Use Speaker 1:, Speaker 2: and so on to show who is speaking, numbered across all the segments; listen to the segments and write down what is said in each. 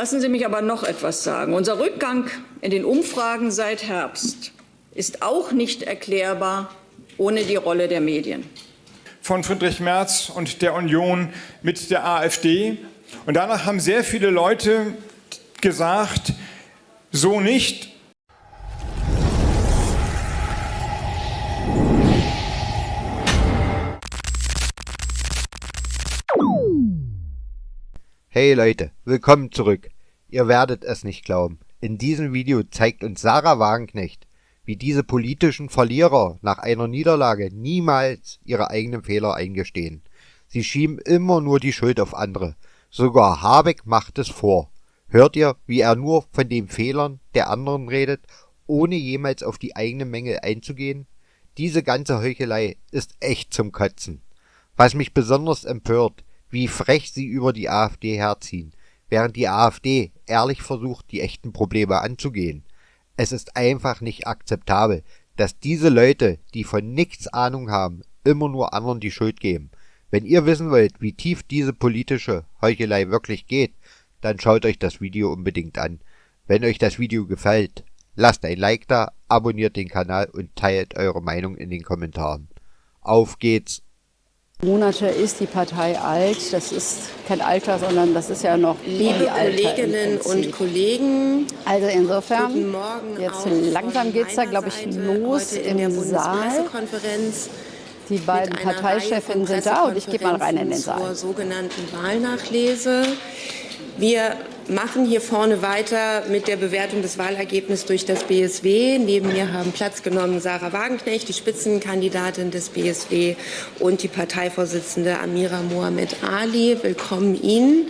Speaker 1: Lassen Sie mich aber noch etwas sagen. Unser Rückgang in den Umfragen seit Herbst ist auch nicht erklärbar ohne die Rolle der Medien.
Speaker 2: Von Friedrich Merz und der Union mit der AfD. Und danach haben sehr viele Leute gesagt, so nicht.
Speaker 3: Hey Leute, willkommen zurück. Ihr werdet es nicht glauben. In diesem Video zeigt uns Sarah Wagenknecht, wie diese politischen Verlierer nach einer Niederlage niemals ihre eigenen Fehler eingestehen. Sie schieben immer nur die Schuld auf andere. Sogar Habeck macht es vor. Hört ihr, wie er nur von den Fehlern der anderen redet, ohne jemals auf die eigenen Mängel einzugehen? Diese ganze Heuchelei ist echt zum Kotzen. Was mich besonders empört, wie frech sie über die AfD herziehen, während die AfD ehrlich versucht, die echten Probleme anzugehen. Es ist einfach nicht akzeptabel, dass diese Leute, die von nichts Ahnung haben, immer nur anderen die Schuld geben. Wenn ihr wissen wollt, wie tief diese politische Heuchelei wirklich geht, dann schaut euch das Video unbedingt an. Wenn euch das Video gefällt, lasst ein Like da, abonniert den Kanal und teilt eure Meinung in den Kommentaren. Auf geht's!
Speaker 4: Monate ist die Partei alt. Das ist kein Alter, sondern das ist ja noch
Speaker 5: Liebe Kolleginnen und Kollegen,
Speaker 4: also insofern,
Speaker 5: guten Morgen
Speaker 4: jetzt
Speaker 5: auch
Speaker 4: langsam geht es ja, glaube ich, los im Saal. Die beiden Parteichefinnen sind da und ich gehe mal rein in den Saal.
Speaker 5: Zur sogenannten Wahlnachlese. Wir machen hier vorne weiter mit der Bewertung des Wahlergebnisses durch das BSW. Neben mir haben Platz genommen Sarah Wagenknecht, die Spitzenkandidatin des BSW, und die Parteivorsitzende Amira Mohamed Ali. Willkommen Ihnen.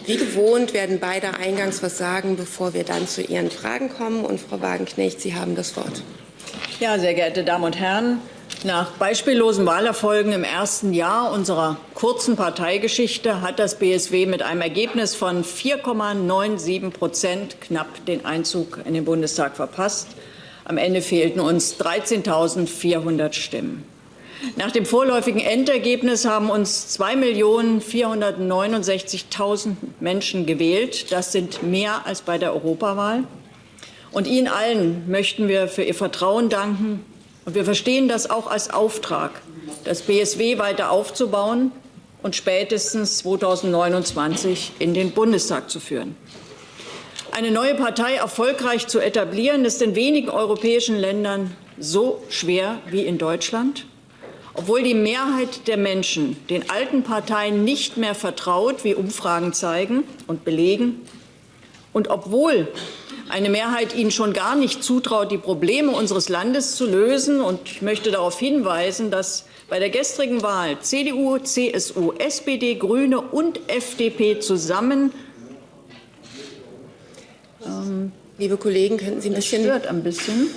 Speaker 5: Wie gewohnt werden beide eingangs was sagen, bevor wir dann zu Ihren Fragen kommen. Und Frau Wagenknecht, Sie haben das Wort.
Speaker 1: Ja, sehr geehrte Damen und Herren, nach beispiellosen Wahlerfolgen im ersten Jahr unserer kurzen Parteigeschichte hat das BSW mit einem Ergebnis von 4,97% knapp den Einzug in den Bundestag verpasst. Am Ende fehlten uns 13.400 Stimmen. Nach dem vorläufigen Endergebnis haben uns 2.469.000 Menschen gewählt. Das sind mehr als bei der Europawahl. Und Ihnen allen möchten wir für Ihr Vertrauen danken. Und wir verstehen das auch als Auftrag, das BSW weiter aufzubauen und spätestens 2029 in den Bundestag zu führen. Eine neue Partei erfolgreich zu etablieren, ist in wenigen europäischen Ländern so schwer wie in Deutschland. Obwohl die Mehrheit der Menschen den alten Parteien nicht mehr vertraut, wie Umfragen zeigen und belegen, und obwohl eine Mehrheit ihnen schon gar nicht zutraut, die Probleme unseres Landes zu lösen. Und ich möchte darauf hinweisen, dass bei der gestrigen Wahl CDU, CSU, SPD, Grüne und FDP zusammen
Speaker 5: Liebe Kollegen, könnten Sie ein bisschen...
Speaker 1: Das stört ein bisschen.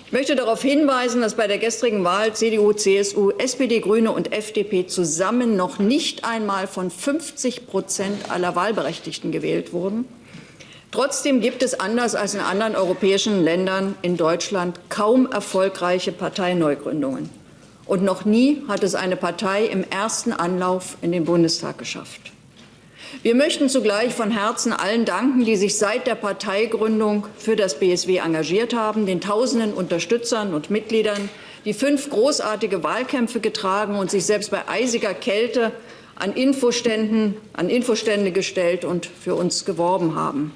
Speaker 1: Ich möchte darauf hinweisen, dass bei der gestrigen Wahl CDU, CSU, SPD, Grüne und FDP zusammen noch nicht einmal von 50% aller Wahlberechtigten gewählt wurden. Trotzdem gibt es, anders als in anderen europäischen Ländern, in Deutschland kaum erfolgreiche Parteineugründungen. Und noch nie hat es eine Partei im ersten Anlauf in den Bundestag geschafft. Wir möchten zugleich von Herzen allen danken, die sich seit der Parteigründung für das BSW engagiert haben, den tausenden Unterstützern und Mitgliedern, die 5 großartige Wahlkämpfe getragen und sich selbst bei eisiger Kälte an Infostände gestellt und für uns geworben haben.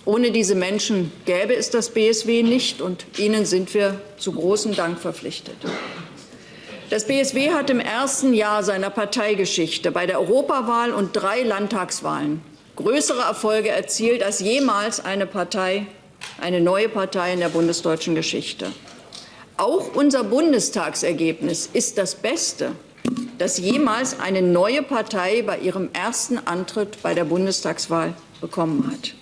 Speaker 1: Ohne diese Menschen gäbe es das BSW nicht, und ihnen sind wir zu großem Dank verpflichtet. Das BSW hat im ersten Jahr seiner Parteigeschichte bei der Europawahl und 3 Landtagswahlen größere Erfolge erzielt als jemals eine neue Partei in der bundesdeutschen Geschichte. Auch unser Bundestagsergebnis ist das Beste, das jemals eine neue Partei bei ihrem ersten Antritt bei der Bundestagswahl bekommen hat.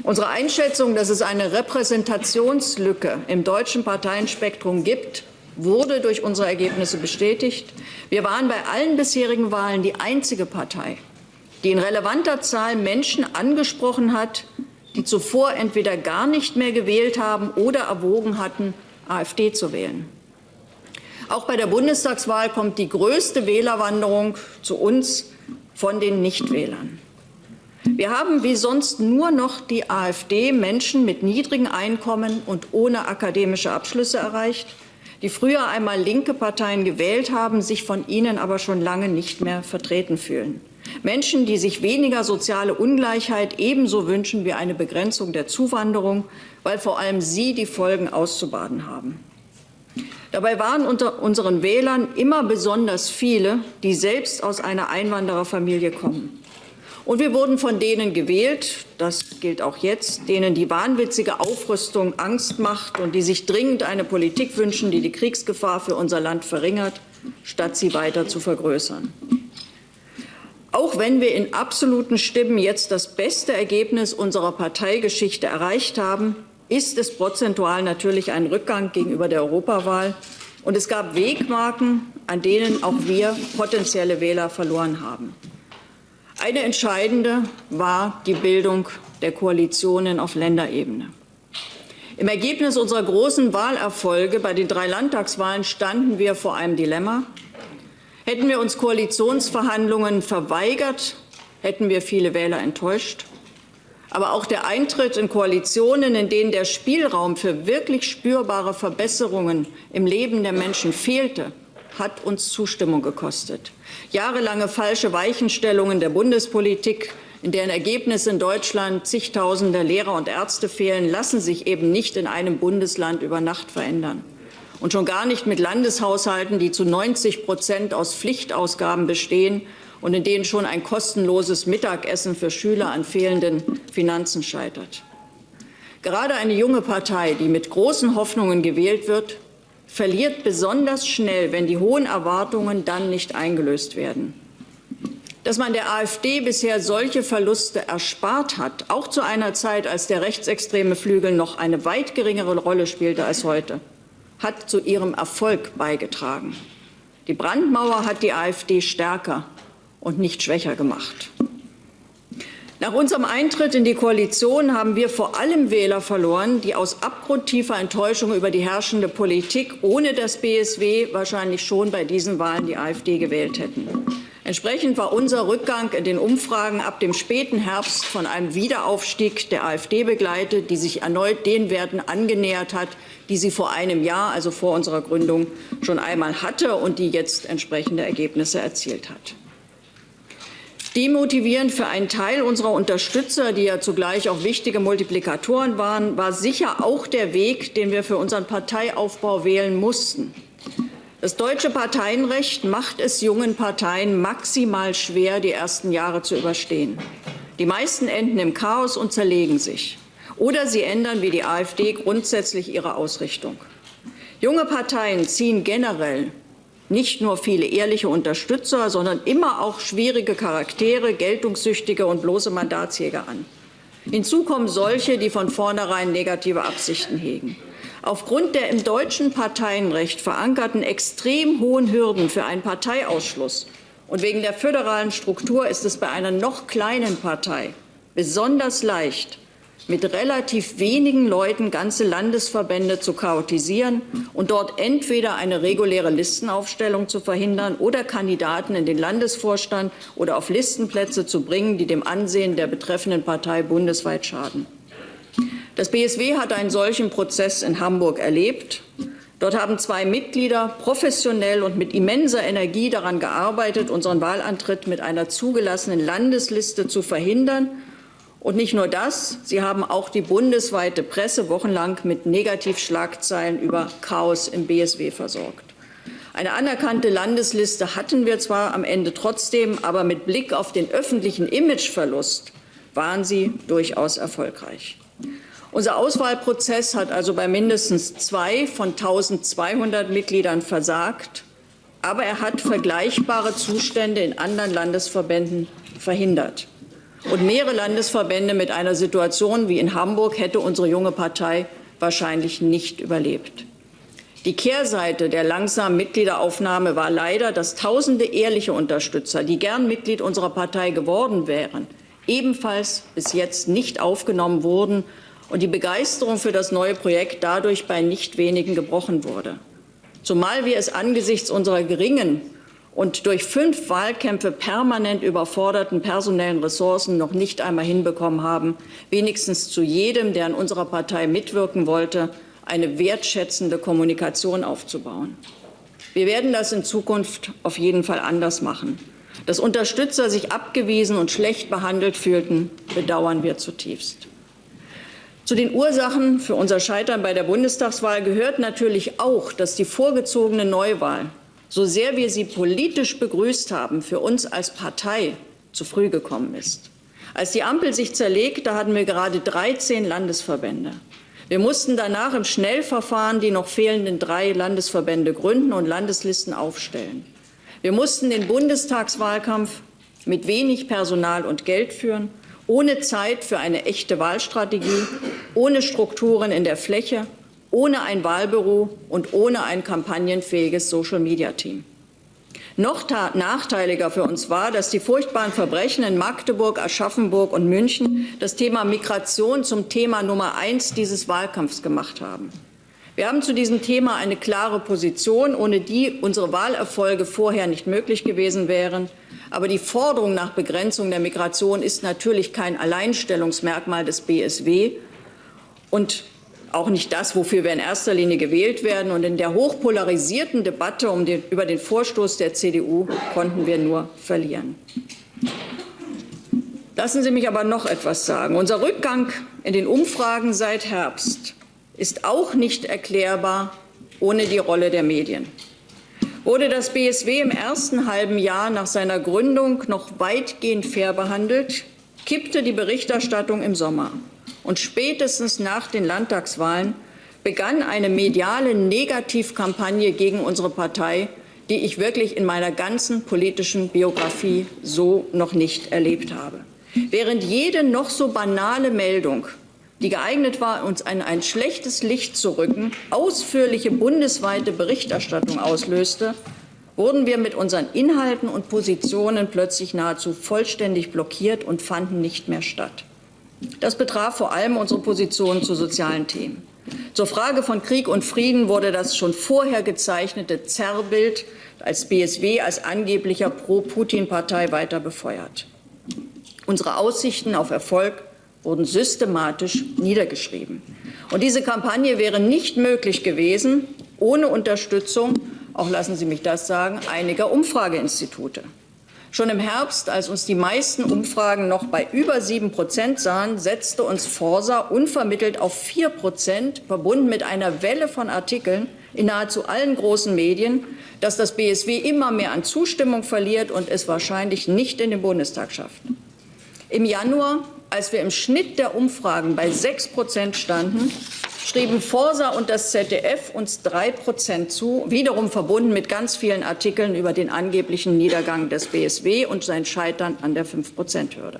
Speaker 1: Unsere Einschätzung, dass es eine Repräsentationslücke im deutschen Parteienspektrum gibt, wurde durch unsere Ergebnisse bestätigt. Wir waren bei allen bisherigen Wahlen die einzige Partei, die in relevanter Zahl Menschen angesprochen hat, die zuvor entweder gar nicht mehr gewählt haben oder erwogen hatten, AfD zu wählen. Auch bei der Bundestagswahl kommt die größte Wählerwanderung zu uns von den Nichtwählern. Wir haben wie sonst nur noch die AfD, Menschen mit niedrigen Einkommen und ohne akademische Abschlüsse erreicht, die früher einmal linke Parteien gewählt haben, sich von ihnen aber schon lange nicht mehr vertreten fühlen. Menschen, die sich weniger soziale Ungleichheit ebenso wünschen wie eine Begrenzung der Zuwanderung, weil vor allem sie die Folgen auszubaden haben. Dabei waren unter unseren Wählern immer besonders viele, die selbst aus einer Einwandererfamilie kommen. Und wir wurden von denen gewählt, das gilt auch jetzt, denen die wahnwitzige Aufrüstung Angst macht und die sich dringend eine Politik wünschen, die die Kriegsgefahr für unser Land verringert, statt sie weiter zu vergrößern. Auch wenn wir in absoluten Stimmen jetzt das beste Ergebnis unserer Parteigeschichte erreicht haben, ist es prozentual natürlich ein Rückgang gegenüber der Europawahl. Und es gab Wegmarken, an denen auch wir potenzielle Wähler verloren haben. Eine entscheidende war die Bildung der Koalitionen auf Länderebene. Im Ergebnis unserer großen Wahlerfolge bei den 3 Landtagswahlen standen wir vor einem Dilemma. Hätten wir uns Koalitionsverhandlungen verweigert, hätten wir viele Wähler enttäuscht. Aber auch der Eintritt in Koalitionen, in denen der Spielraum für wirklich spürbare Verbesserungen im Leben der Menschen fehlte, hat uns Zustimmung gekostet. Jahrelange falsche Weichenstellungen der Bundespolitik, in deren Ergebnisse in Deutschland zigtausende Lehrer und Ärzte fehlen, lassen sich eben nicht in einem Bundesland über Nacht verändern. Und schon gar nicht mit Landeshaushalten, die zu 90% aus Pflichtausgaben bestehen und in denen schon ein kostenloses Mittagessen für Schüler an fehlenden Finanzen scheitert. Gerade eine junge Partei, die mit großen Hoffnungen gewählt wird, verliert besonders schnell, wenn die hohen Erwartungen dann nicht eingelöst werden. Dass man der AfD bisher solche Verluste erspart hat, auch zu einer Zeit, als der rechtsextreme Flügel noch eine weit geringere Rolle spielte als heute, hat zu ihrem Erfolg beigetragen. Die Brandmauer hat die AfD stärker und nicht schwächer gemacht. Nach unserem Eintritt in die Koalition haben wir vor allem Wähler verloren, die aus abgrundtiefer Enttäuschung über die herrschende Politik ohne das BSW wahrscheinlich schon bei diesen Wahlen die AfD gewählt hätten. Entsprechend war unser Rückgang in den Umfragen ab dem späten Herbst von einem Wiederaufstieg der AfD begleitet, die sich erneut den Werten angenähert hat, die sie vor einem Jahr, also vor unserer Gründung, schon einmal hatte und die jetzt entsprechende Ergebnisse erzielt hat. Demotivierend für einen Teil unserer Unterstützer, die ja zugleich auch wichtige Multiplikatoren waren, war sicher auch der Weg, den wir für unseren Parteiaufbau wählen mussten. Das deutsche Parteienrecht macht es jungen Parteien maximal schwer, die ersten Jahre zu überstehen. Die meisten enden im Chaos und zerlegen sich. Oder sie ändern wie die AfD grundsätzlich ihre Ausrichtung. Junge Parteien ziehen generell nicht nur viele ehrliche Unterstützer, sondern immer auch schwierige Charaktere, Geltungssüchtige und bloße Mandatsjäger an. Hinzu kommen solche, die von vornherein negative Absichten hegen. Aufgrund der im deutschen Parteienrecht verankerten extrem hohen Hürden für einen Parteiausschluss und wegen der föderalen Struktur ist es bei einer noch kleinen Partei besonders leicht, mit relativ wenigen Leuten ganze Landesverbände zu chaotisieren und dort entweder eine reguläre Listenaufstellung zu verhindern oder Kandidaten in den Landesvorstand oder auf Listenplätze zu bringen, die dem Ansehen der betreffenden Partei bundesweit schaden. Das BSW hat einen solchen Prozess in Hamburg erlebt. Dort haben 2 Mitglieder professionell und mit immenser Energie daran gearbeitet, unseren Wahlantritt mit einer zugelassenen Landesliste zu verhindern. Und nicht nur das, sie haben auch die bundesweite Presse wochenlang mit Negativschlagzeilen über Chaos im BSW versorgt. Eine anerkannte Landesliste hatten wir zwar am Ende trotzdem, aber mit Blick auf den öffentlichen Imageverlust waren sie durchaus erfolgreich. Unser Auswahlprozess hat also bei mindestens 2 von 1.200 Mitgliedern versagt, aber er hat vergleichbare Zustände in anderen Landesverbänden verhindert. Und mehrere Landesverbände mit einer Situation wie in Hamburg hätte unsere junge Partei wahrscheinlich nicht überlebt. Die Kehrseite der langsamen Mitgliederaufnahme war leider, dass tausende ehrliche Unterstützer, die gern Mitglied unserer Partei geworden wären, ebenfalls bis jetzt nicht aufgenommen wurden und die Begeisterung für das neue Projekt dadurch bei nicht wenigen gebrochen wurde. Zumal wir es angesichts unserer geringen und durch 5 Wahlkämpfe permanent überforderten personellen Ressourcen noch nicht einmal hinbekommen haben, wenigstens zu jedem, der in unserer Partei mitwirken wollte, eine wertschätzende Kommunikation aufzubauen. Wir werden das in Zukunft auf jeden Fall anders machen. Dass Unterstützer sich abgewiesen und schlecht behandelt fühlten, bedauern wir zutiefst. Zu den Ursachen für unser Scheitern bei der Bundestagswahl gehört natürlich auch, dass die vorgezogene Neuwahl, so sehr wir sie politisch begrüßt haben, für uns als Partei zu früh gekommen ist. Als die Ampel sich zerlegte, hatten wir gerade 13 Landesverbände. Wir mussten danach im Schnellverfahren die noch fehlenden 3 Landesverbände gründen und Landeslisten aufstellen. Wir mussten den Bundestagswahlkampf mit wenig Personal und Geld führen, ohne Zeit für eine echte Wahlstrategie, ohne Strukturen in der Fläche, ohne ein Wahlbüro und ohne ein kampagnenfähiges Social-Media-Team. Noch nachteiliger für uns war, dass die furchtbaren Verbrechen in Magdeburg, Aschaffenburg und München das Thema Migration zum Thema Nummer 1 dieses Wahlkampfs gemacht haben. Wir haben zu diesem Thema eine klare Position, ohne die unsere Wahlerfolge vorher nicht möglich gewesen wären. Aber die Forderung nach Begrenzung der Migration ist natürlich kein Alleinstellungsmerkmal des BSW und auch nicht das, wofür wir in erster Linie gewählt werden. Und in der hochpolarisierten Debatte über den Vorstoß der CDU konnten wir nur verlieren. Lassen Sie mich aber noch etwas sagen. Unser Rückgang in den Umfragen seit Herbst ist auch nicht erklärbar ohne die Rolle der Medien. Wurde das BSW im ersten halben Jahr nach seiner Gründung noch weitgehend fair behandelt, kippte die Berichterstattung im Sommer. Und spätestens nach den Landtagswahlen begann eine mediale Negativkampagne gegen unsere Partei, die ich wirklich in meiner ganzen politischen Biografie so noch nicht erlebt habe. Während jede noch so banale Meldung, die geeignet war, uns in ein schlechtes Licht zu rücken, ausführliche bundesweite Berichterstattung auslöste, wurden wir mit unseren Inhalten und Positionen plötzlich nahezu vollständig blockiert und fanden nicht mehr statt. Das betraf vor allem unsere Positionen zu sozialen Themen. Zur Frage von Krieg und Frieden wurde das schon vorher gezeichnete Zerrbild als BSW als angeblicher Pro-Putin-Partei weiter befeuert. Unsere Aussichten auf Erfolg wurden systematisch niedergeschrieben. Und diese Kampagne wäre nicht möglich gewesen ohne Unterstützung, auch lassen Sie mich das sagen, einiger Umfrageinstitute. Schon im Herbst, als uns die meisten Umfragen noch bei über 7% sahen, setzte uns Forsa unvermittelt auf 4%, verbunden mit einer Welle von Artikeln in nahezu allen großen Medien, dass das BSW immer mehr an Zustimmung verliert und es wahrscheinlich nicht in den Bundestag schafft. Im Januar, als wir im Schnitt der Umfragen bei 6% standen, schrieben Forsa und das ZDF uns 3% zu, wiederum verbunden mit ganz vielen Artikeln über den angeblichen Niedergang des BSW und sein Scheitern an der 5%-Hürde.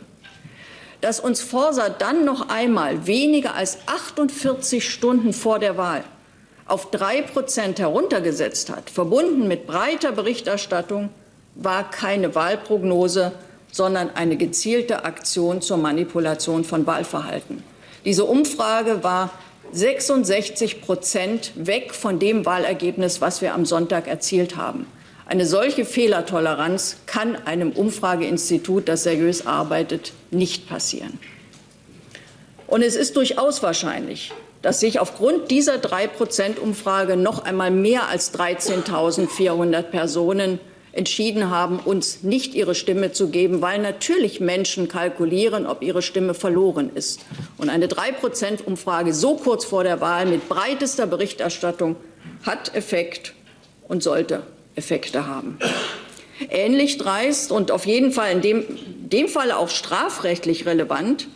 Speaker 1: Dass uns Forsa dann noch einmal weniger als 48 Stunden vor der Wahl auf 3% heruntergesetzt hat, verbunden mit breiter Berichterstattung, war keine Wahlprognose, sondern eine gezielte Aktion zur Manipulation von Wahlverhalten. Diese Umfrage war 66% weg von dem Wahlergebnis, was wir am Sonntag erzielt haben. Eine solche Fehlertoleranz kann einem Umfrageinstitut, das seriös arbeitet, nicht passieren. Und es ist durchaus wahrscheinlich, dass sich aufgrund dieser 3%-Umfrage noch einmal mehr als 13.400 Personen entschieden haben, uns nicht ihre Stimme zu geben, weil natürlich Menschen kalkulieren, ob ihre Stimme verloren ist. Und eine 3%-Umfrage so kurz vor der Wahl mit breitester Berichterstattung hat Effekt und sollte Effekte haben. Ähnlich dreist und auf jeden Fall in dem Fall auch strafrechtlich relevant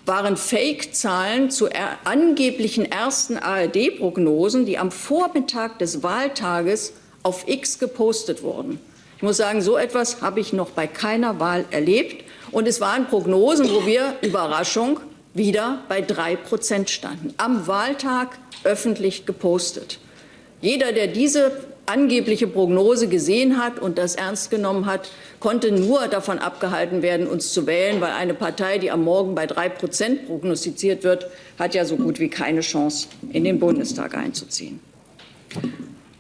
Speaker 1: waren Fake-Zahlen zu angeblichen ersten ARD-Prognosen, die am Vormittag des Wahltages auf X gepostet wurden. Ich muss sagen, so etwas habe ich noch bei keiner Wahl erlebt. Und es waren Prognosen, wo wir, Überraschung, wieder bei 3% standen. Am Wahltag öffentlich gepostet. Jeder, der diese angebliche Prognose gesehen hat und das ernst genommen hat, konnte nur davon abgehalten werden, uns zu wählen, weil eine Partei, die am Morgen bei 3% prognostiziert wird, hat ja so gut wie keine Chance, in den Bundestag einzuziehen.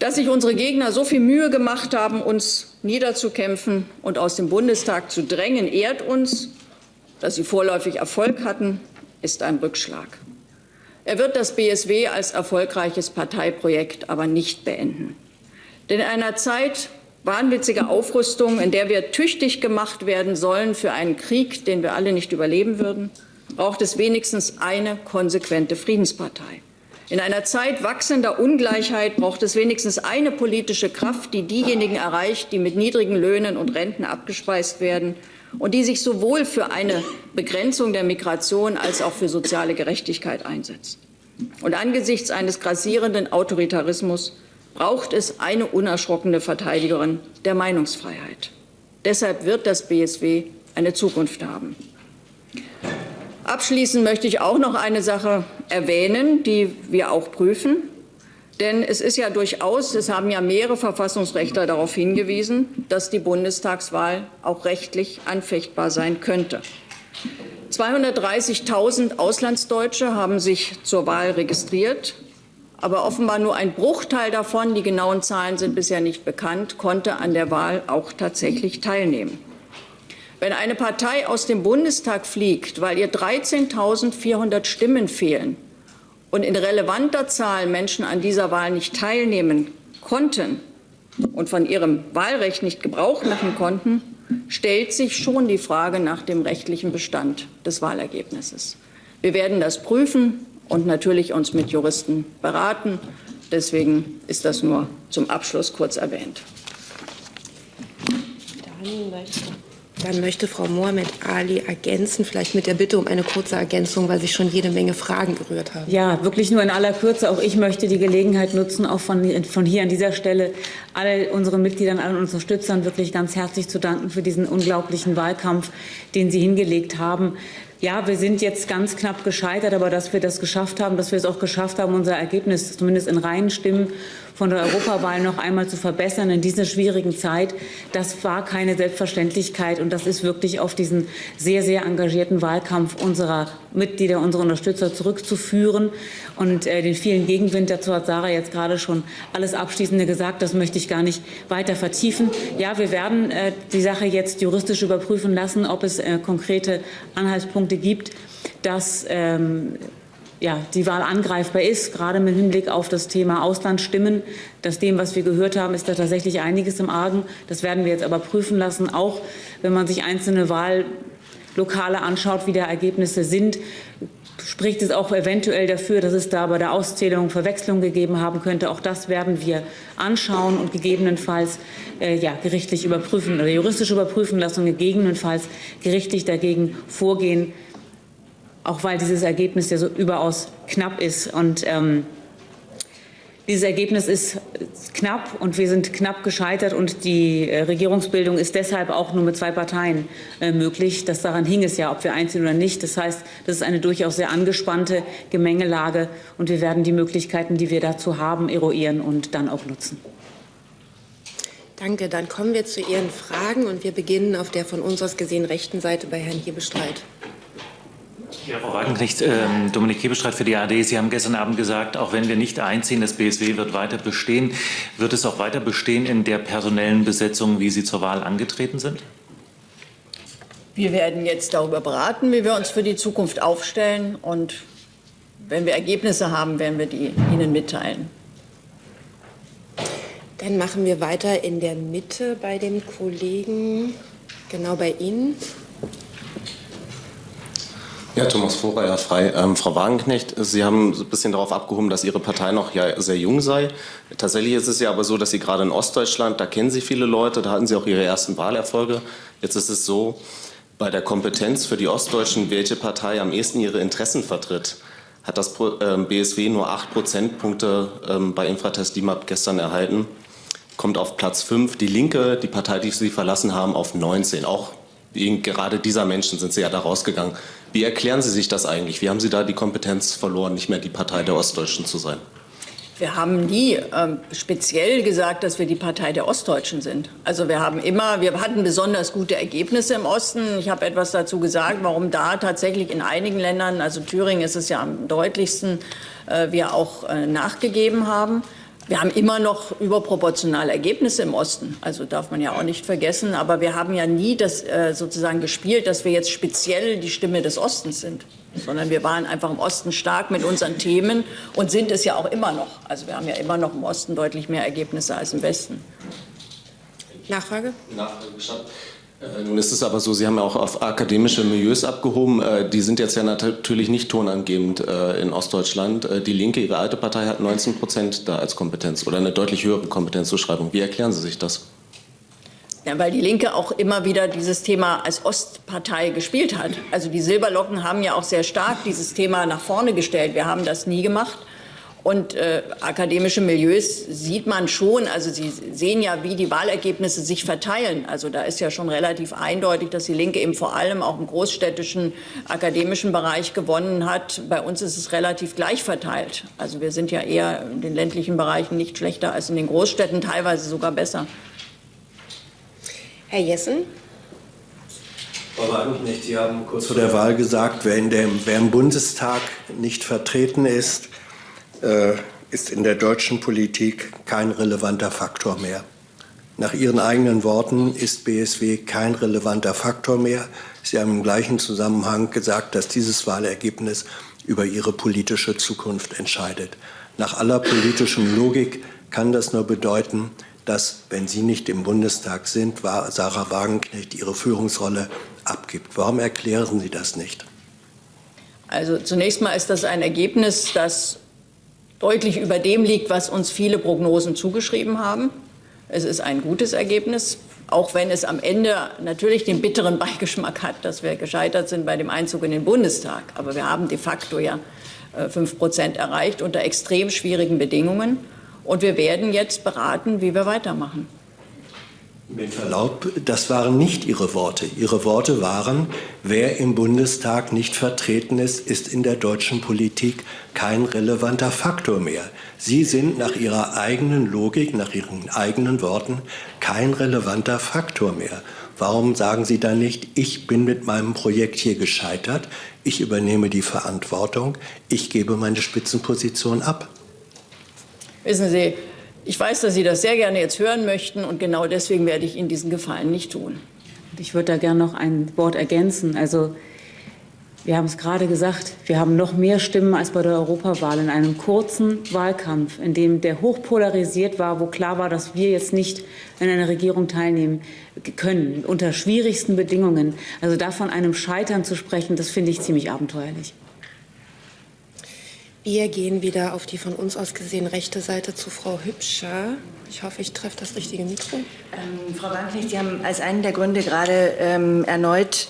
Speaker 1: Dass sich unsere Gegner so viel Mühe gemacht haben, uns niederzukämpfen und aus dem Bundestag zu drängen, ehrt uns. Dass sie vorläufig Erfolg hatten, ist ein Rückschlag. Er wird das BSW als erfolgreiches Parteiprojekt aber nicht beenden. Denn in einer Zeit wahnwitziger Aufrüstung, in der wir tüchtig gemacht werden sollen für einen Krieg, den wir alle nicht überleben würden, braucht es wenigstens eine konsequente Friedenspartei. In einer Zeit wachsender Ungleichheit braucht es wenigstens eine politische Kraft, die diejenigen erreicht, die mit niedrigen Löhnen und Renten abgespeist werden und die sich sowohl für eine Begrenzung der Migration als auch für soziale Gerechtigkeit einsetzt. Und angesichts eines grassierenden Autoritarismus braucht es eine unerschrockene Verteidigerin der Meinungsfreiheit. Deshalb wird das BSW eine Zukunft haben. Abschließend möchte ich auch noch eine Sache erwähnen, die wir auch prüfen. Denn es ist ja durchaus, es haben ja mehrere Verfassungsrechtler darauf hingewiesen, dass die Bundestagswahl auch rechtlich anfechtbar sein könnte. 230.000 Auslandsdeutsche haben sich zur Wahl registriert, aber offenbar nur ein Bruchteil davon, die genauen Zahlen sind bisher nicht bekannt, konnte an der Wahl auch tatsächlich teilnehmen. Wenn eine Partei aus dem Bundestag fliegt, weil ihr 13.400 Stimmen fehlen und in relevanter Zahl Menschen an dieser Wahl nicht teilnehmen konnten und von ihrem Wahlrecht nicht Gebrauch machen konnten, stellt sich schon die Frage nach dem rechtlichen Bestand des Wahlergebnisses. Wir werden das prüfen und natürlich uns mit Juristen beraten. Deswegen ist das nur zum Abschluss kurz erwähnt.
Speaker 5: Dann möchte Frau Mohamed Ali ergänzen, vielleicht mit der Bitte um eine kurze Ergänzung, weil sich schon jede Menge Fragen gerührt haben.
Speaker 6: Ja, wirklich nur in aller Kürze. Auch ich möchte die Gelegenheit nutzen, auch von hier an dieser Stelle all unseren Mitgliedern, allen Unterstützern wirklich ganz herzlich zu danken für diesen unglaublichen Wahlkampf, den Sie hingelegt haben. Ja, wir sind jetzt ganz knapp gescheitert, aber dass wir das geschafft haben, dass wir es auch geschafft haben, unser Ergebnis zumindest in reinen Stimmen von der Europawahl noch einmal zu verbessern in dieser schwierigen Zeit, das war keine Selbstverständlichkeit. Und das ist wirklich auf diesen sehr, sehr engagierten Wahlkampf unserer Mitglieder, unserer Unterstützer zurückzuführen. Und den vielen Gegenwind, dazu hat Sarah jetzt gerade schon alles Abschließende gesagt, das möchte ich gar nicht weiter vertiefen. Ja, wir werden die Sache jetzt juristisch überprüfen lassen, ob es konkrete Anhaltspunkte gibt, dass die Wahl angreifbar ist, gerade mit Hinblick auf das Thema Auslandsstimmen. Aus dem, was wir gehört haben, ist da tatsächlich einiges im Argen. Das werden wir jetzt aber prüfen lassen, auch wenn man sich einzelne Wahllokale anschaut, wie da Ergebnisse sind. Spricht es auch eventuell dafür, dass es da bei der Auszählung Verwechslung gegeben haben könnte. Auch das werden wir anschauen und gegebenenfalls gerichtlich überprüfen oder juristisch überprüfen lassen und gegebenenfalls gerichtlich dagegen vorgehen, auch weil dieses Ergebnis ja so überaus knapp ist. Und dieses Ergebnis ist knapp und wir sind knapp gescheitert und die Regierungsbildung ist deshalb auch nur mit 2 Parteien möglich. Daran hing es ja, ob wir einziehen oder nicht. Das heißt, das ist eine durchaus sehr angespannte Gemengelage und wir werden die Möglichkeiten, die wir dazu haben, eruieren und dann auch nutzen.
Speaker 5: Danke. Dann kommen wir zu Ihren Fragen und wir beginnen auf der von uns aus gesehen rechten Seite bei Herrn Hebestreit.
Speaker 7: Ja, Frau Wagenknecht, Dominik Hebestreit für die ARD. Sie haben gestern Abend gesagt, auch wenn wir nicht einziehen, das BSW wird weiter bestehen. Wird es auch weiter bestehen in der personellen Besetzung, wie Sie zur Wahl angetreten sind?
Speaker 1: Wir werden jetzt darüber beraten, wie wir uns für die Zukunft aufstellen. Und wenn wir Ergebnisse haben, werden wir die Ihnen mitteilen.
Speaker 5: Dann machen wir weiter in der Mitte bei dem Kollegen, genau bei Ihnen.
Speaker 8: Ja, Thomas Vorer, frei. Frau Wagenknecht, Sie haben ein bisschen darauf abgehoben, dass Ihre Partei noch sehr jung sei. Tatsächlich ist es ja aber so, dass Sie gerade in Ostdeutschland, da kennen Sie viele Leute, da hatten Sie auch Ihre ersten Wahlerfolge. Jetzt ist es so, bei der Kompetenz für die Ostdeutschen, welche Partei am ehesten ihre Interessen vertritt, hat das BSW nur 8 Prozentpunkte bei Infratest DIMAP gestern erhalten. Kommt auf Platz 5. Die Linke, die Partei, die Sie verlassen haben, auf 19. Auch wegen gerade dieser Menschen sind Sie ja da rausgegangen. Wie erklären Sie sich das eigentlich? Wie haben Sie da die Kompetenz verloren, nicht mehr die Partei der Ostdeutschen zu sein?
Speaker 1: Wir haben nie speziell gesagt, dass wir die Partei der Ostdeutschen sind. Also wir hatten besonders gute Ergebnisse im Osten. Ich habe etwas dazu gesagt, warum da tatsächlich in einigen Ländern, also Thüringen ist es ja am deutlichsten, wir auch nachgegeben haben. Wir haben immer noch überproportionale Ergebnisse im Osten. Also darf man ja auch nicht vergessen. Aber wir haben ja nie das sozusagen gespielt, dass wir jetzt speziell die Stimme des Ostens sind. Sondern wir waren einfach im Osten stark mit unseren Themen und sind es ja auch immer noch. Also wir haben ja immer noch im Osten deutlich mehr Ergebnisse als im Westen.
Speaker 5: Nachfrage?
Speaker 8: Nun ist es aber so, Sie haben ja auch auf akademische Milieus abgehoben. Die sind jetzt ja natürlich nicht tonangebend in Ostdeutschland. Die Linke, Ihre alte Partei, hat 19% da als Kompetenz oder eine deutlich höhere Kompetenzzuschreibung. Wie erklären Sie sich das?
Speaker 1: Ja, weil die Linke auch immer wieder dieses Thema als Ostpartei gespielt hat. Also die Silberlocken haben ja auch sehr stark dieses Thema nach vorne gestellt. Wir haben das nie gemacht. Und akademische Milieus sieht man schon, also Sie sehen ja, wie die Wahlergebnisse sich verteilen. Also da ist ja schon relativ eindeutig, dass die Linke eben vor allem auch im großstädtischen akademischen Bereich gewonnen hat. Bei uns ist es relativ gleich verteilt. Also wir sind ja eher in den ländlichen Bereichen nicht schlechter als in den Großstädten, teilweise sogar besser.
Speaker 5: Herr Jessen.
Speaker 9: Frau Wagenknecht, Sie haben kurz vor der Wahl gesagt, wer im Bundestag nicht vertreten ist, ist in der deutschen Politik kein relevanter Faktor mehr. Nach Ihren eigenen Worten ist BSW kein relevanter Faktor mehr. Sie haben im gleichen Zusammenhang gesagt, dass dieses Wahlergebnis über Ihre politische Zukunft entscheidet. Nach aller politischen Logik kann das nur bedeuten, dass, wenn Sie nicht im Bundestag sind, Sarah Wagenknecht ihre Führungsrolle abgibt. Warum erklären Sie das nicht?
Speaker 1: Also zunächst mal ist das ein Ergebnis, das deutlich über dem liegt, was uns viele Prognosen zugeschrieben haben. Es ist ein gutes Ergebnis, auch wenn es am Ende natürlich den bitteren Beigeschmack hat, dass wir gescheitert sind bei dem Einzug in den Bundestag. Aber wir haben de facto ja 5% erreicht unter extrem schwierigen Bedingungen. Und wir werden jetzt beraten, wie wir weitermachen.
Speaker 9: Mit Verlaub, das waren nicht Ihre Worte. Ihre Worte waren, wer im Bundestag nicht vertreten ist, ist in der deutschen Politik kein relevanter Faktor mehr. Sie sind nach Ihrer eigenen Logik, nach Ihren eigenen Worten kein relevanter Faktor mehr. Warum sagen Sie dann nicht, ich bin mit meinem Projekt hier gescheitert, ich übernehme die Verantwortung, ich gebe meine Spitzenposition ab?
Speaker 1: Wissen Sie, ich weiß, dass Sie das sehr gerne jetzt hören möchten und genau deswegen werde ich Ihnen diesen Gefallen nicht tun.
Speaker 6: Ich würde da gerne noch ein Wort ergänzen. Also wir haben es gerade gesagt, wir haben noch mehr Stimmen als bei der Europawahl in einem kurzen Wahlkampf, in dem der hochpolarisiert war, wo klar war, dass wir jetzt nicht in einer Regierung teilnehmen können, unter schwierigsten Bedingungen. Also da von einem Scheitern zu sprechen, das finde ich ziemlich abenteuerlich.
Speaker 5: Wir gehen wieder auf die von uns aus gesehen rechte Seite zu Frau Hübscher. Ich hoffe, ich treffe das richtige Mikro.
Speaker 10: Frau Wagenknecht, Sie haben als einen der Gründe gerade erneut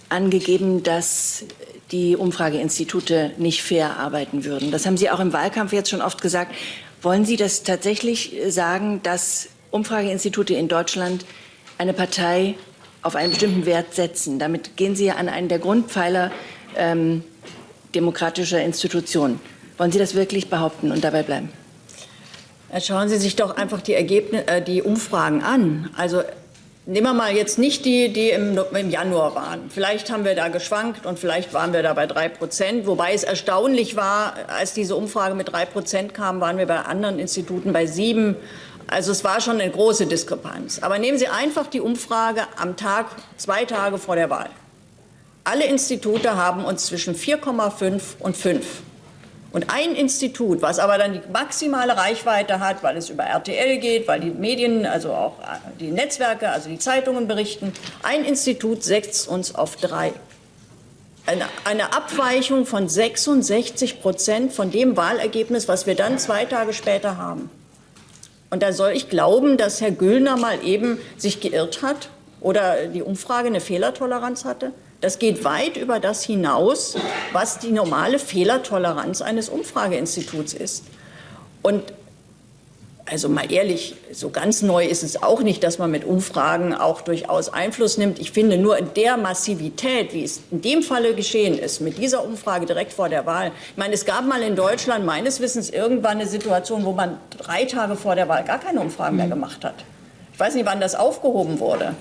Speaker 10: angegeben, dass die Umfrageinstitute nicht fair arbeiten würden. Das haben Sie auch im Wahlkampf jetzt schon oft gesagt. Wollen Sie das tatsächlich sagen, dass Umfrageinstitute in Deutschland eine Partei auf einen bestimmten Wert setzen? Damit gehen Sie ja an einen der Grundpfeiler demokratischer Institutionen. Wollen Sie das wirklich behaupten und dabei bleiben?
Speaker 1: Schauen Sie sich doch einfach die Umfragen an. Also nehmen wir mal jetzt nicht die im Januar waren. Vielleicht haben wir da geschwankt und vielleicht waren wir da bei 3%. Wobei es erstaunlich war, als diese Umfrage mit 3% kam, waren wir bei anderen Instituten bei 7%. Also es war schon eine große Diskrepanz. Aber nehmen Sie einfach die Umfrage am Tag, 2 Tage vor der Wahl. Alle Institute haben uns zwischen 4,5 und 5. Und ein Institut, was aber dann die maximale Reichweite hat, weil es über RTL geht, weil die Medien, also auch die Netzwerke, also die Zeitungen berichten, ein Institut setzt uns auf 3. Eine Abweichung von 66% von dem Wahlergebnis, was wir dann 2 Tage später haben. Und da soll ich glauben, dass Herr Güllner mal eben sich geirrt hat oder die Umfrage eine Fehlertoleranz hatte? Das geht weit über das hinaus, was die normale Fehlertoleranz eines Umfrageinstituts ist. Und also mal ehrlich, so ganz neu ist es auch nicht, dass man mit Umfragen auch durchaus Einfluss nimmt. Ich finde nur in der Massivität, wie es in dem Falle geschehen ist, mit dieser Umfrage direkt vor der Wahl. Ich meine, es gab mal in Deutschland meines Wissens irgendwann eine Situation, wo man 3 Tage vor der Wahl gar keine Umfragen mehr gemacht hat. Ich weiß nicht, wann das aufgehoben wurde.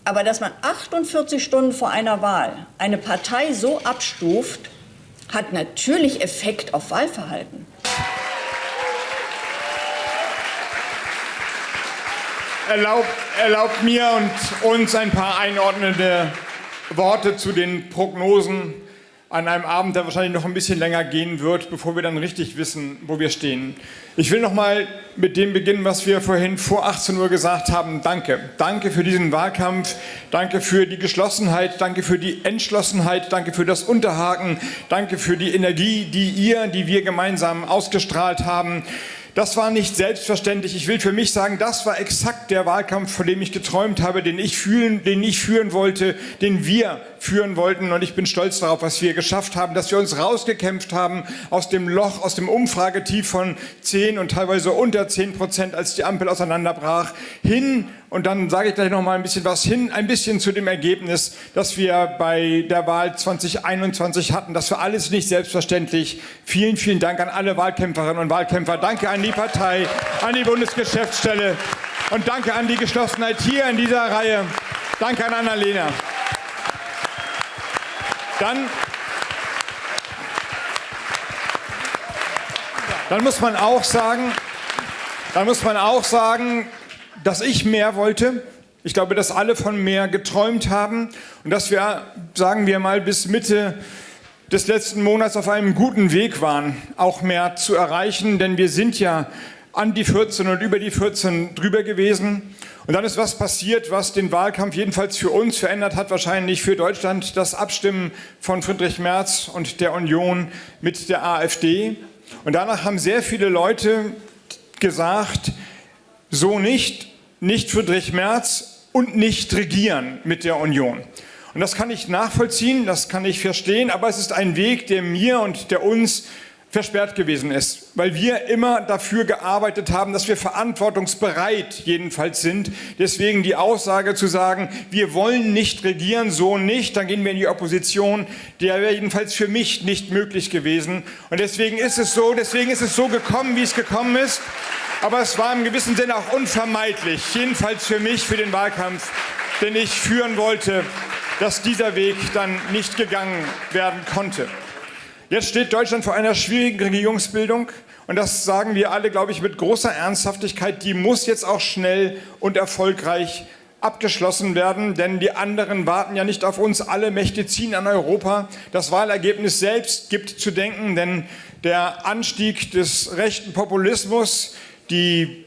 Speaker 1: Aber dass man 48 Stunden vor einer Wahl eine Partei so abstuft, hat natürlich Effekt auf Wahlverhalten.
Speaker 2: erlaubt mir und uns ein paar einordnende Worte zu den Prognosen an einem Abend, der wahrscheinlich noch ein bisschen länger gehen wird, bevor wir dann richtig wissen, wo wir stehen. Ich will noch mal mit dem beginnen, was wir vorhin vor 18 Uhr gesagt haben. Danke. Danke für diesen Wahlkampf. Danke für die Geschlossenheit. Danke für die Entschlossenheit. Danke für das Unterhaken. Danke für die Energie, die wir gemeinsam ausgestrahlt haben. Das war nicht selbstverständlich. Ich will für mich sagen, das war exakt der Wahlkampf, von dem ich geträumt habe, den ich führen wollte, den wir führen wollten. Und ich bin stolz darauf, was wir geschafft haben, dass wir uns rausgekämpft haben aus dem Loch, aus dem Umfragetief von 10 und teilweise unter 10%, als die Ampel auseinanderbrach, hin, und dann sage ich gleich noch mal ein bisschen was hin, ein bisschen zu dem Ergebnis, das wir bei der Wahl 2021 hatten. Das war alles nicht selbstverständlich. Vielen, vielen Dank an alle Wahlkämpferinnen und Wahlkämpfer. Danke an die Partei, an die Bundesgeschäftsstelle und danke an die Geschlossenheit hier in dieser Reihe. Danke an Annalena. Dann muss man auch sagen, dass ich mehr wollte. Ich glaube, dass alle von mehr geträumt haben und dass wir, sagen wir mal, bis Mitte des letzten Monats auf einem guten Weg waren, auch mehr zu erreichen, denn wir sind ja an die 14 und über die 14 drüber gewesen. Und dann ist was passiert, was den Wahlkampf jedenfalls für uns verändert hat, wahrscheinlich für Deutschland, das Abstimmen von Friedrich Merz und der Union mit der AfD. Und danach haben sehr viele Leute gesagt, so nicht Friedrich Merz und nicht regieren mit der Union. Und das kann ich nachvollziehen, das kann ich verstehen, aber es ist ein Weg, der mir und der uns versperrt gewesen ist, weil wir immer dafür gearbeitet haben, dass wir verantwortungsbereit jedenfalls sind. Deswegen die Aussage zu sagen, wir wollen nicht regieren, so nicht, dann gehen wir in die Opposition, der wäre jedenfalls für mich nicht möglich gewesen. Und deswegen ist es so gekommen, wie es gekommen ist. Aber es war im gewissen Sinne auch unvermeidlich, jedenfalls für mich, für den Wahlkampf, den ich führen wollte, dass dieser Weg dann nicht gegangen werden konnte. Jetzt steht Deutschland vor einer schwierigen Regierungsbildung und das sagen wir alle, glaube ich, mit großer Ernsthaftigkeit. Die muss jetzt auch schnell und erfolgreich abgeschlossen werden, denn die anderen warten ja nicht auf uns. Alle Mächte ziehen an Europa. Das Wahlergebnis selbst gibt zu denken, denn der Anstieg des rechten Populismus, die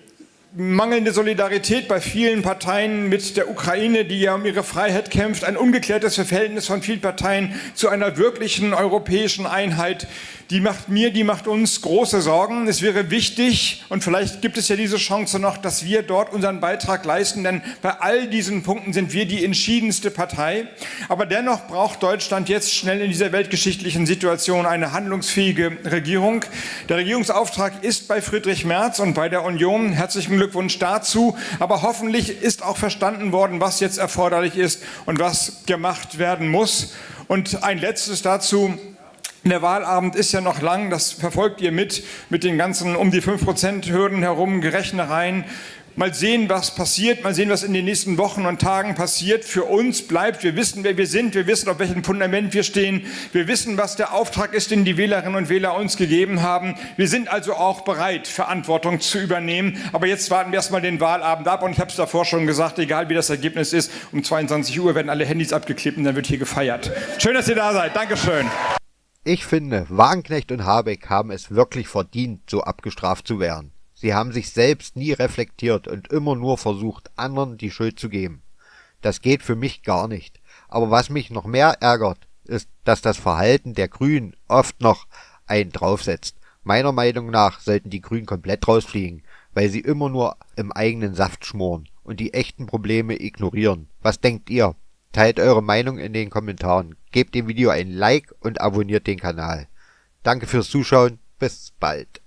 Speaker 2: mangelnde Solidarität bei vielen Parteien mit der Ukraine, die ja um ihre Freiheit kämpft, ein ungeklärtes Verhältnis von vielen Parteien zu einer wirklichen europäischen Einheit, die macht uns große Sorgen. Es wäre wichtig, und vielleicht gibt es ja diese Chance noch, dass wir dort unseren Beitrag leisten, denn bei all diesen Punkten sind wir die entschiedenste Partei. Aber dennoch braucht Deutschland jetzt schnell in dieser weltgeschichtlichen Situation eine handlungsfähige Regierung. Der Regierungsauftrag ist bei Friedrich Merz und bei der Union. Herzlichen Glückwunsch dazu. Aber hoffentlich ist auch verstanden worden, was jetzt erforderlich ist und was gemacht werden muss. Und ein letztes dazu. Der Wahlabend ist ja noch lang, das verfolgt ihr mit den ganzen um die 5%-Hürden herum, Gerechnereien. Mal sehen, was passiert, mal sehen, was in den nächsten Wochen und Tagen passiert. Für uns bleibt, wir wissen, wer wir sind, wir wissen, auf welchem Fundament wir stehen, wir wissen, was der Auftrag ist, den die Wählerinnen und Wähler uns gegeben haben. Wir sind also auch bereit, Verantwortung zu übernehmen. Aber jetzt warten wir erstmal den Wahlabend ab und ich habe es davor schon gesagt, egal wie das Ergebnis ist, um 22 Uhr werden alle Handys abgeklebt und dann wird hier gefeiert. Schön, dass ihr da seid. Dankeschön.
Speaker 3: Ich finde, Wagenknecht und Habeck haben es wirklich verdient, so abgestraft zu werden. Sie haben sich selbst nie reflektiert und immer nur versucht, anderen die Schuld zu geben. Das geht für mich gar nicht. Aber was mich noch mehr ärgert, ist, dass das Verhalten der Grünen oft noch einen draufsetzt. Meiner Meinung nach sollten die Grünen komplett rausfliegen, weil sie immer nur im eigenen Saft schmoren und die echten Probleme ignorieren. Was denkt ihr? Teilt eure Meinung in den Kommentaren, gebt dem Video ein Like und abonniert den Kanal. Danke fürs Zuschauen, bis bald.